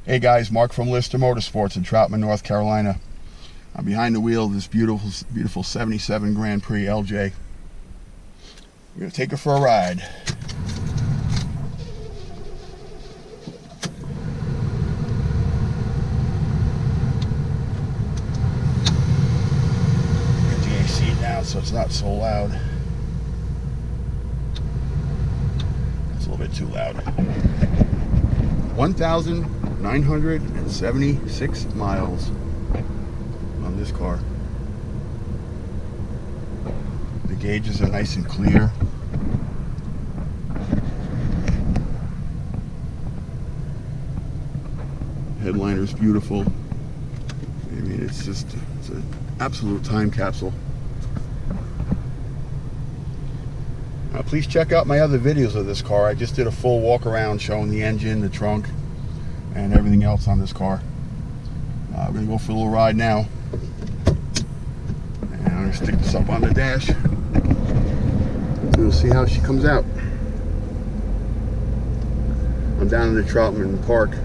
Hey guys, Mark from Lister Motorsports in Troutman, North Carolina. I'm behind the wheel of this beautiful 77 Grand Prix LJ. We're going to take her for a ride. Get the AC down so it's not so loud. It's a little bit too loud. 1,976 miles on this car. The gauges are nice and clear. Headliner's beautiful. I mean, it's an absolute time capsule. Please check out my other videos of this car. I just did a full walk around showing the engine, the trunk, and everything else on this car. We're going to go for a little ride now. And I'm going to stick this up on the dash. We'll see how she comes out. I'm down in the Troutman Park.